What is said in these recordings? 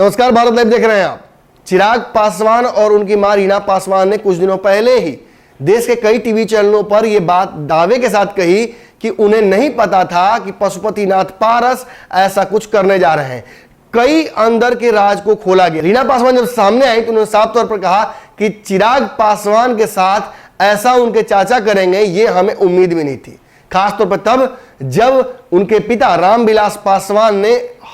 नमस्कार, भारत लाइव देख रहे हैं आप। चिराग पासवान और उनकी मां रीना पासवान ने कुछ दिनों पहले ही देश के कई टीवी चैनलों पर यह बात दावे के साथ कही कि उन्हें नहीं पता था कि पशुपतिनाथ पारस ऐसा कुछ करने जा रहे हैं। कई अंदर के राज को खोला गया। रीना पासवान जब सामने आई तो उन्होंने साफ तौर पर कहा कि चिराग पासवान के साथ ऐसा उनके चाचा करेंगे, ये हमें उम्मीद भी नहीं थी। खासतौर पर तब जब उनके पिता रामविलास पासवान ने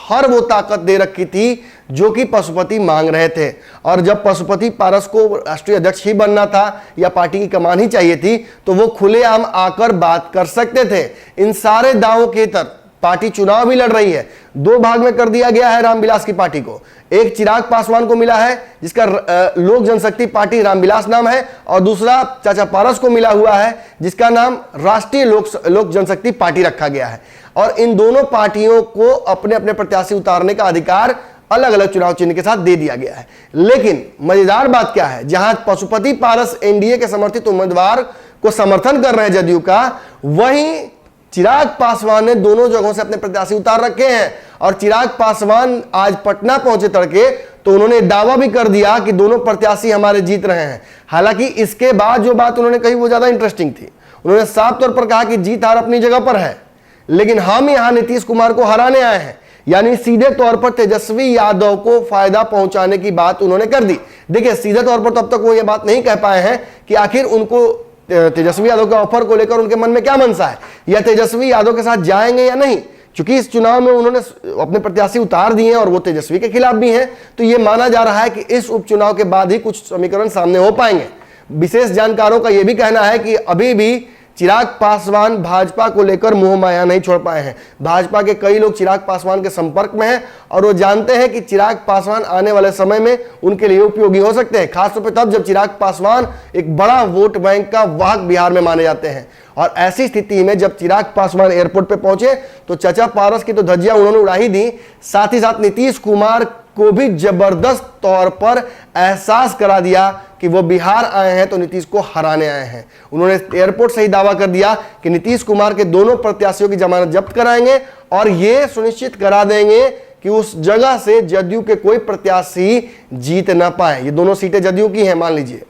हर वो ताकत दे रखी थी जो कि पशुपति मांग रहे थे। और जब पशुपति पारस को राष्ट्रीय अध्यक्ष ही बनना था या पार्टी की कमान ही चाहिए थी तो वो खुलेआम आकर बात कर सकते थे। इन सारे दावों के तरफ पार्टी चुनाव भी लड़ रही है। दो भाग में कर दिया गया है रामविलास की पार्टी को। एक चिराग पासवान को मिला है जिसका लोक जनशक्ति पार्टी रामविलास नाम है, और दूसरा चाचा पारस को मिला हुआ है जिसका नाम राष्ट्रीय लोक जनशक्ति पार्टी रखा गया है। और इन दोनों पार्टियों को अपने अपने प्रत्याशी उतारने का अधिकार अलग अलग चुनाव चिन्ह के साथ दे दिया गया है। लेकिन मजेदार बात क्या है, जहां पशुपति पारस एनडीए के समर्थित उम्मीदवार को समर्थन कर रहे हैं जदयू का, वहीं चिराग पासवान ने दोनों जगहों से अपने प्रत्याशी उतार रखे हैं। और चिराग पासवान आज पटना पहुंचे तड़के तो उन्होंने दावा भी कर दिया कि दोनों प्रत्याशी हमारे जीत रहे हैं। हालांकि इसके बाद जो बात उन्होंने कही वो ज्यादा इंटरेस्टिंग थी। उन्होंने साफ तौर पर कहा कि जीत हार अपनी जगह पर है, लेकिन हम यहां नीतीश कुमार को हराने आए हैं। यानी सीधे तौर पर तेजस्वी यादव को फायदा पहुंचाने की बात उन्होंने कर दी। देखिए, सीधे तौर पर तब तक वो ये बात नहीं कह पाए हैं कि आखिर उनको तेजस्वी यादव के ऑफर को लेकर उनके मन में क्या मनसा है, या तेजस्वी यादव के साथ जाएंगे या नहीं। क्योंकि इस चुनाव में उन्होंने अपने प्रत्याशी उतार दिए हैं और वो तेजस्वी के खिलाफ भी हैं, तो ये माना जा रहा है कि इस उपचुनाव के बाद ही कुछ समीकरण सामने हो पाएंगे। विशेष जानकारों का यह भी कहना है कि अभी भी चिराग पासवान भाजपा को लेकर मोह माया नहीं छोड़ पाए हैं। भाजपा के कई लोग चिराग पासवान के संपर्क में हैं और वो जानते हैं कि चिराग पासवान आने वाले समय में उनके लिए उपयोगी हो सकते हैं, खासतौर पर तब जब चिराग पासवान एक बड़ा वोट बैंक का वाहक बिहार में माने जाते हैं। और ऐसी स्थिति में जब चिराग पासवान एयरपोर्ट पे पहुंचे तो चाचा पारस की तो धज्जियां उन्होंने उड़ा ही दी, साथ ही साथ नीतीश कुमार को भी जबरदस्त तौर पर एहसास करा दिया कि वो बिहार आए हैं तो नीतीश को हराने आए हैं। उन्होंने एयरपोर्ट से ही दावा कर दिया कि नीतीश कुमार के दोनों प्रत्याशियों की जमानत जब्त कराएंगे और ये सुनिश्चित करा देंगे कि उस जगह से जदयू के कोई प्रत्याशी जीत ना पाए। ये दोनों सीटें जदयू की हैं, मान लीजिए,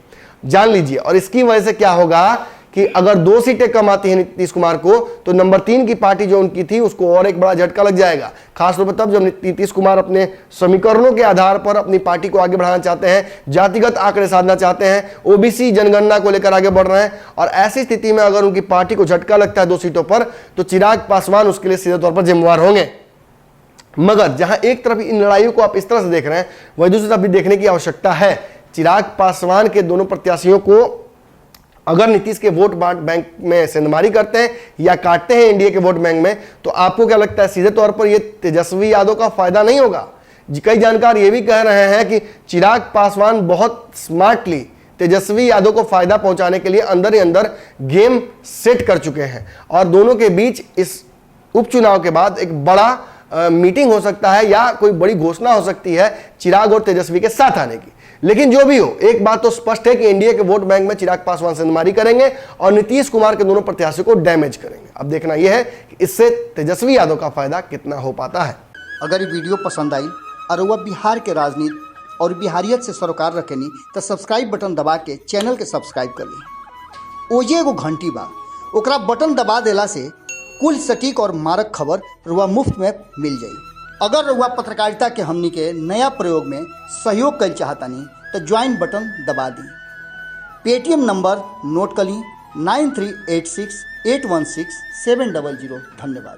जान लीजिए। और इसकी वजह से क्या होगा कि अगर 2 सीटें कम आती हैं नीतीश कुमार को तो नंबर 3 की पार्टी जो उनकी थी उसको और एक बड़ा झटका लग जाएगा। खासतौर पर तब जब नीतीश कुमार अपने समीकरणों के आधार पर अपनी पार्टी को आगे बढ़ाना चाहते हैं, जातिगत आंकड़े साधना चाहते हैं, ओबीसी जनगणना को लेकर आगे बढ़ रहे हैं। और ऐसी स्थिति में अगर उनकी पार्टी को झटका लगता है 2 सीटों पर तो चिराग पासवान उसके लिए सीधे तौर पर जिम्मेवार होंगे। मगर जहां एक तरफ इन लड़ाइयों को आप इस तरह से देख रहे हैं, वही दूसरी तरफ भी देखने की आवश्यकता है। चिराग पासवान के दोनों प्रत्याशियों को अगर नीतीश के वोट बैंक में सेंधमारी करते हैं या काटते हैं एनडीए के वोट बैंक में, तो आपको क्या लगता है सीधे तौर पर यह तेजस्वी यादव का फायदा नहीं होगा? कई जानकार ये भी कह रहे हैं कि चिराग पासवान बहुत स्मार्टली तेजस्वी यादव को फायदा पहुंचाने के लिए अंदर ही अंदर गेम सेट कर चुके हैं और दोनों के बीच इस उपचुनाव के बाद एक बड़ा मीटिंग हो सकता है या कोई बड़ी घोषणा हो सकती है चिराग और तेजस्वी के साथ आने की। लेकिन जो भी हो, एक बात तो स्पष्ट है कि एनडीए के वोट बैंक में चिराग पासवान सेंधमारी करेंगे और नीतीश कुमार के दोनों प्रत्याशियों को डैमेज करेंगे। अब देखना यह है कि इससे तेजस्वी यादव का फायदा कितना हो पाता है। अगर ये वीडियो पसंद आई और वह बिहार के राजनीति और बिहारियत से सरोकार रखेनी तो सब्सक्राइब बटन दबा के चैनल के सब्सक्राइब कर ली। ओजे एगो घंटी बा, ओकरा बटन दबा देला से कुल सटीक और मारक खबर रुआ मुफ्त में मिल जाई। अगर रुआ पत्रकारिता के हमनी के नया प्रयोग में सहयोग कर चाहतानी तो ज्वाइन बटन दबा दी। पेटीएम नंबर नोट कर ली 9386816700। धन्यवाद।